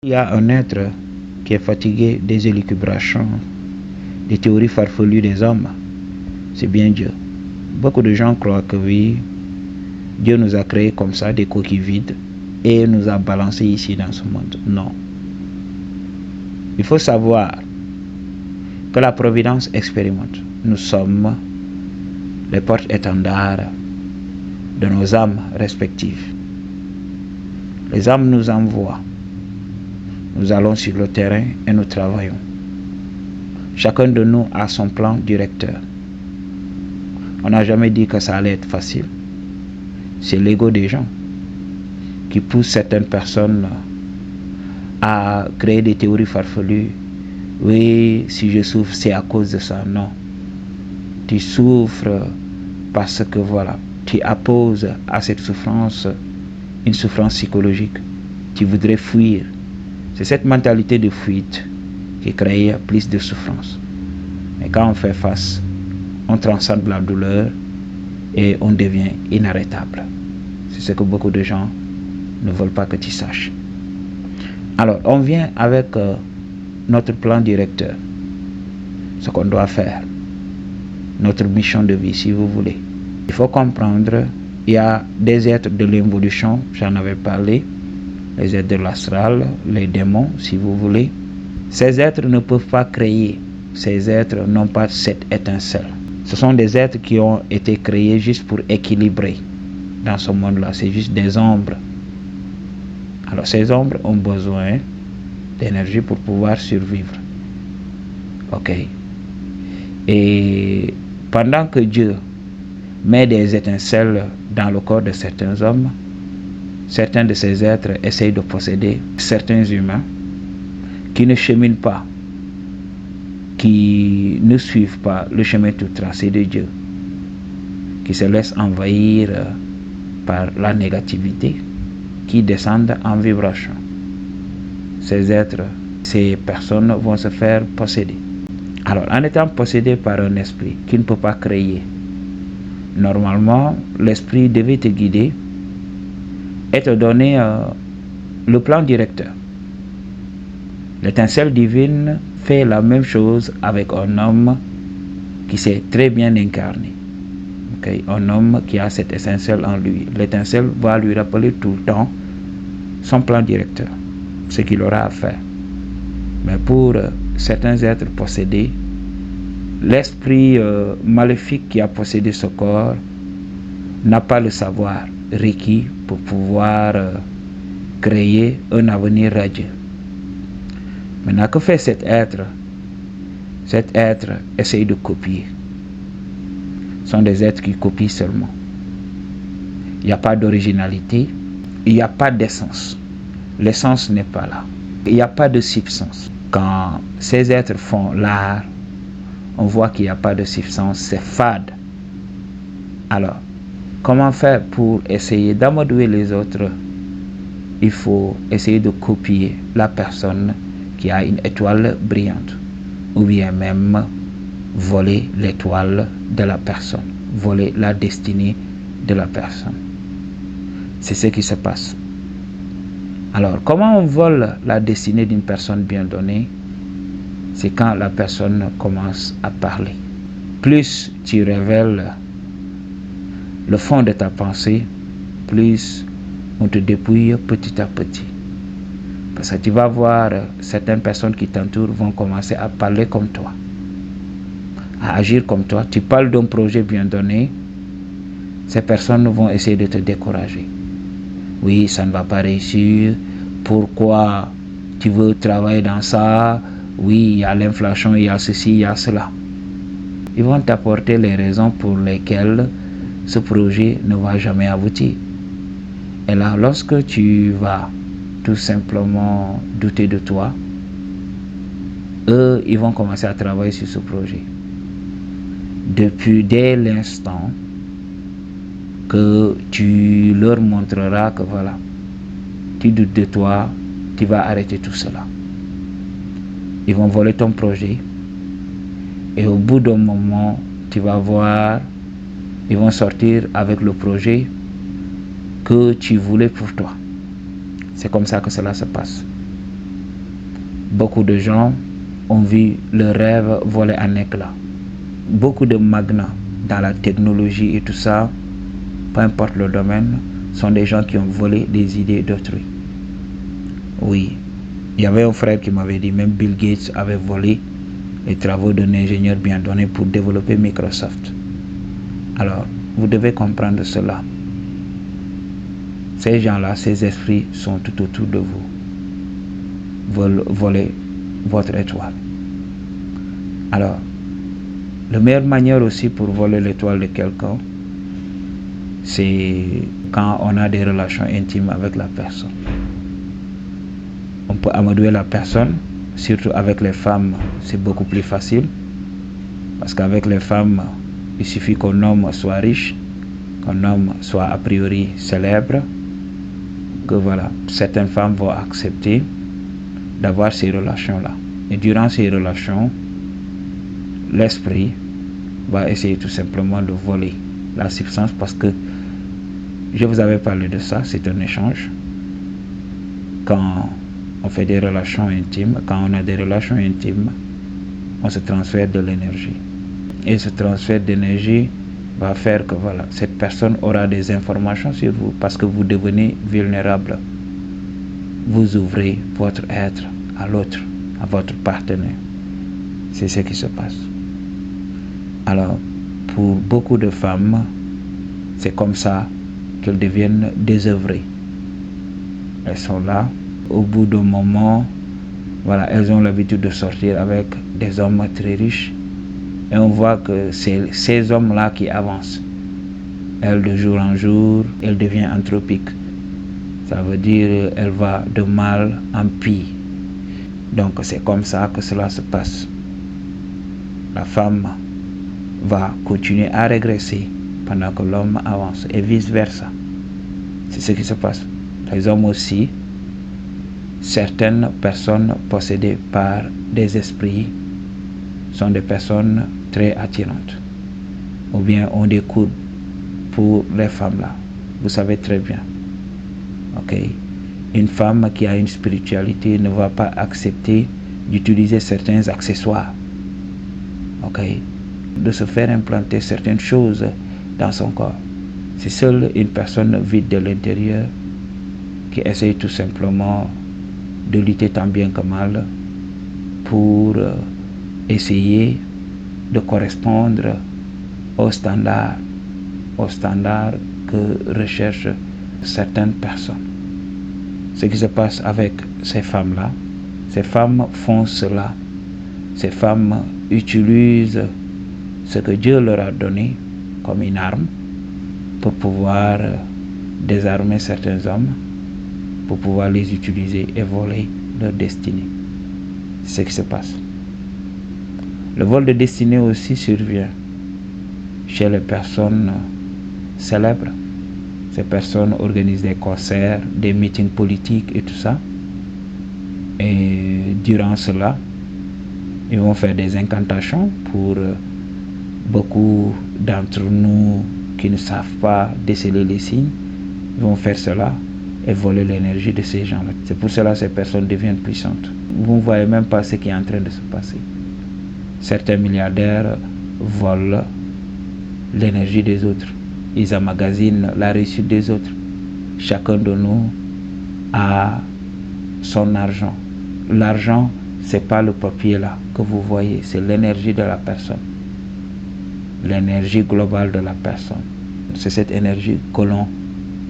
Il y a un être qui est fatigué des élucubrations, des théories farfelues des hommes. C'est bien Dieu. Beaucoup de gens croient que oui, Dieu nous a créés comme ça, des coquilles vides, et nous a balancés ici dans ce monde. Non. Il faut savoir que la providence expérimente. Nous sommes les porte-étendards de nos âmes respectives. Les âmes nous envoient. Nous allons sur le terrain et nous travaillons. Chacun de nous a son plan directeur. On n'a jamais dit que ça allait être facile. C'est l'ego des gens qui pousse certaines personnes à créer des théories farfelues. Oui, si je souffre, c'est à cause de ça. Non. Tu souffres parce que voilà, tu apposes à cette souffrance une souffrance psychologique. Tu voudrais fuir. C'est cette mentalité de fuite qui crée plus de souffrance. Mais quand on fait face, on transcende la douleur et on devient inarrêtable. C'est ce que beaucoup de gens ne veulent pas que tu saches. Alors, on vient avec notre plan directeur, ce qu'on doit faire, notre mission de vie, si vous voulez. Il faut comprendre, il y a des êtres de l'évolution, j'en avais parlé, les êtres de l'astral, les démons, si vous voulez. Ces êtres ne peuvent pas créer. Ces êtres n'ont pas cette étincelle. Ce sont des êtres qui ont été créés juste pour équilibrer dans ce monde-là. C'est juste des ombres. Alors ces ombres ont besoin d'énergie pour pouvoir survivre. Ok. Et pendant que Dieu met des étincelles dans le corps de certains hommes, certains de ces êtres essayent de posséder certains humains qui ne cheminent pas, qui ne suivent pas le chemin tout tracé de Dieu, qui se laissent envahir par la négativité, qui descendent en vibration. Ces êtres, ces personnes vont se faire posséder. Alors, en étant possédés par un esprit qui ne peut pas créer, normalement, l'esprit devait te guider et te donner le plan directeur. L'étincelle divine fait la même chose avec un homme qui s'est très bien incarné. Okay? Un homme qui a cette étincelle en lui. L'étincelle va lui rappeler tout le temps son plan directeur, ce qu'il aura à faire. Mais pour certains êtres possédés, l'esprit maléfique qui a possédé ce corps n'a pas le savoir requis pour pouvoir créer un avenir radieux. Maintenant, que fait cet être? Cet être essaye de copier. Ce sont des êtres qui copient seulement. Il n'y a pas d'originalité, il n'y a pas d'essence. L'essence n'est pas là. Il n'y a pas de substance. Quand ces êtres font l'art, on voit qu'il n'y a pas de substance, c'est fade. Alors, comment faire pour essayer d'amadouer les autres? Il faut essayer de copier la personne qui a une étoile brillante, ou bien même voler l'étoile de la personne, voler la destinée de la personne. C'est ce qui se passe. Alors, comment on vole la destinée d'une personne bien donnée? C'est quand la personne commence à parler. Plus tu révèles le fond de ta pensée, plus on te dépouille petit à petit. Parce que tu vas voir certaines personnes qui t'entourent vont commencer à parler comme toi, à agir comme toi. Tu parles d'un projet bien donné, ces personnes vont essayer de te décourager. Oui, ça ne va pas réussir. Pourquoi tu veux travailler dans ça? Oui, il y a l'inflation, il y a ceci, il y a cela. Ils vont t'apporter les raisons pour lesquelles ce projet ne va jamais aboutir. Et là, lorsque tu vas tout simplement douter de toi, eux, ils vont commencer à travailler sur ce projet. Dès l'instant que tu leur montreras que voilà, tu doutes de toi, tu vas arrêter tout cela. Ils vont voler ton projet et au bout d'un moment, tu vas voir, ils vont sortir avec le projet que tu voulais pour toi. C'est comme ça que cela se passe. Beaucoup de gens ont vu leurs rêves voler en éclats. Beaucoup de magnats dans la technologie et tout ça, peu importe le domaine, sont des gens qui ont volé des idées d'autrui. Oui, il y avait un frère qui m'avait dit, même Bill Gates avait volé les travaux d'un ingénieur bien donné pour développer Microsoft. Alors, vous devez comprendre cela. Ces gens-là, ces esprits sont tout autour de vous. Veulent voler votre étoile. Alors, la meilleure manière aussi pour voler l'étoile de quelqu'un, c'est quand on a des relations intimes avec la personne. On peut amadouer la personne, surtout avec les femmes, c'est beaucoup plus facile. Parce qu'avec les femmes, il suffit qu'un homme soit riche, qu'un homme soit a priori célèbre, que voilà, certaines femmes vont accepter d'avoir ces relations-là. Et durant ces relations, l'esprit va essayer tout simplement de voler la substance parce que je vous avais parlé de ça, c'est un échange. Quand on fait des relations intimes, quand on a des relations intimes, on se transfère de l'énergie. Et ce transfert d'énergie va faire que voilà, cette personne aura des informations sur vous parce que vous devenez vulnérable. Vous ouvrez votre être à l'autre, à votre partenaire. C'est ce qui se passe. Alors, pour beaucoup de femmes, c'est comme ça qu'elles deviennent désœuvrées. Elles sont là, au bout d'un moment, voilà, elles ont l'habitude de sortir avec des hommes très riches. Et on voit que c'est ces hommes-là qui avancent. Elle, de jour en jour, elle devient anthropique. Ça veut dire elle va de mal en pire. Donc c'est comme ça que cela se passe. La femme va continuer à régresser pendant que l'homme avance et vice-versa. C'est ce qui se passe. Les hommes aussi, certaines personnes possédées par des esprits sont des personnes très attirantes ou bien ont des coudes pour les femmes là. Vous savez très bien. Ok. Une femme qui a une spiritualité ne va pas accepter d'utiliser certains accessoires. Ok. De se faire implanter certaines choses dans son corps. C'est seule une personne vide de l'intérieur qui essaye tout simplement de lutter tant bien que mal pour essayer de correspondre aux standards que recherchent certaines personnes. Ce qui se passe avec ces femmes-là, ces femmes font cela. Ces femmes utilisent ce que Dieu leur a donné comme une arme pour pouvoir désarmer certains hommes, pour pouvoir les utiliser et voler leur destinée. C'est ce qui se passe. Le vol de destinée aussi survient chez les personnes célèbres. Ces personnes organisent des concerts, des meetings politiques et tout ça. Et durant cela, ils vont faire des incantations pour beaucoup d'entre nous qui ne savent pas déceler les signes. Ils vont faire cela et voler l'énergie de ces gens-là. C'est pour cela que ces personnes deviennent puissantes. Vous ne voyez même pas ce qui est en train de se passer. Certains milliardaires volent l'énergie des autres. Ils emmagasinent la réussite des autres. Chacun de nous a son argent. L'argent, c'est pas le papier là que vous voyez, c'est l'énergie de la personne. L'énergie globale de la personne. C'est cette énergie que l'on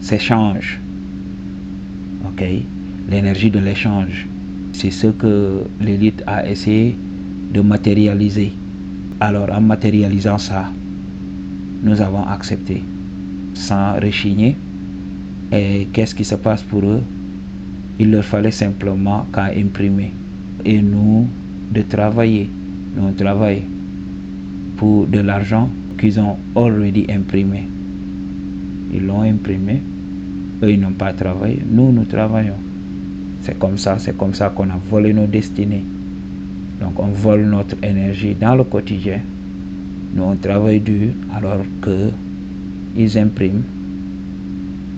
s'échange. Ok? L'énergie de l'échange. C'est ce que l'élite a essayé de matérialiser. Alors en matérialisant ça, nous avons accepté sans rechigner. Et qu'est-ce qui se passe pour eux? Il leur fallait simplement qu'à imprimer. Et nous, de travailler. Nous, on travaille pour de l'argent qu'ils ont already imprimé. Ils l'ont imprimé. Eux, ils n'ont pas travaillé. Nous, nous travaillons. C'est comme ça qu'on a volé nos destinées. Donc, on vole notre énergie dans le quotidien. Nous, on travaille dur alors qu'ils impriment.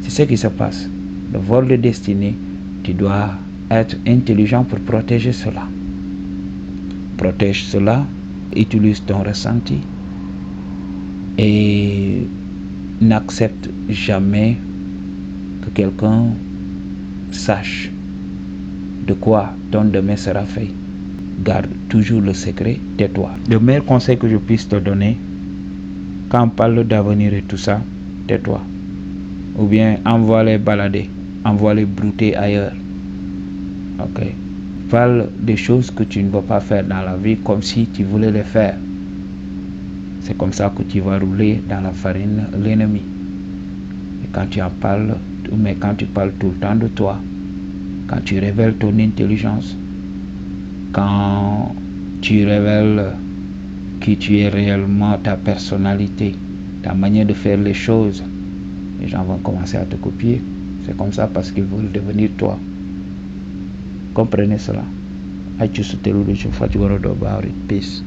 C'est ce qui se passe. Le vol de destinée, tu dois être intelligent pour protéger cela. Protège cela, utilise ton ressenti et n'accepte jamais que quelqu'un sache de quoi ton demain sera fait. Garde toujours le secret, tais-toi. Le meilleur conseil que je puisse te donner, quand on parle d'avenir et tout ça, tais-toi. Ou bien envoie-les balader, envoie-les brouter ailleurs. Ok. Parle des choses que tu ne vas pas faire dans la vie comme si tu voulais les faire. C'est comme ça que tu vas rouler dans la farine l'ennemi. Et quand tu en parles, mais quand tu parles tout le temps de toi, quand tu révèles ton intelligence, quand tu révèles qui tu es réellement, ta personnalité, ta manière de faire les choses, les gens vont commencer à te copier. C'est comme ça parce qu'ils veulent devenir toi. Comprenez cela. Peace.